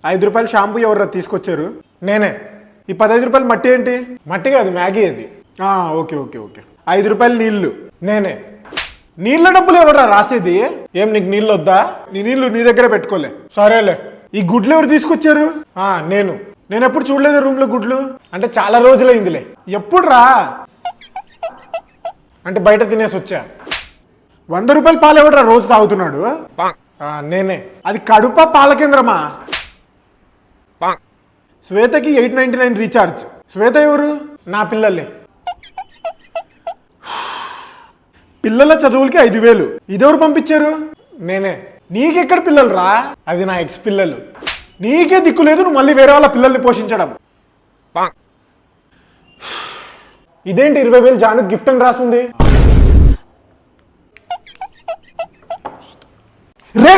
₹5 shampoo ఎవరు తీసుకొచ్చారు? నేనే. ఈ ₹15 మట్టి ఏంటి? మట్టి కాదు, మ్యాగీ అది. Okay okay okay. ₹5 నీళ్లు. నేనే. నీళ్ళ డబ్బులు ఎవరా రాసేది? ఏం నీకు నీళ్ళు వద్దా? నీ నీళ్లు నీ దగ్గర పెట్టుకోలే. సరేలే. ఈ గుడ్లు ఎవరు తీసుకొచ్చారు? నేను. నేను ఎప్పుడు చూడలేదు రూమ్ లో గుడ్లు. అంటే చాలా రోజులైందిలే. ఎప్పుడు రా? అంటే బయట తినేసి వచ్చా. ₹100 పాలు ఎవడరా రోజు తాగుతున్నాడు? నేనే. అది కడుప పాల కేంద్రమా? శ్వేతకి 899 రీఛార్జ్. శ్వేత ఎవరు? నా పిల్లలే. పిల్లల చదువులకి 5,000. ఇదెవరు పంపించారు? నేనే. నీకెక్కడ పిల్లలు రా? అది నా ఎక్స్ పిల్లలు. నీకే దిక్కు లేదు, నువ్వు మళ్ళీ వేరే వాళ్ళ పిల్లల్ని పోషించడం. ఇదేంటి 20,000 జాను గిఫ్ట్ అని రాసింది? రే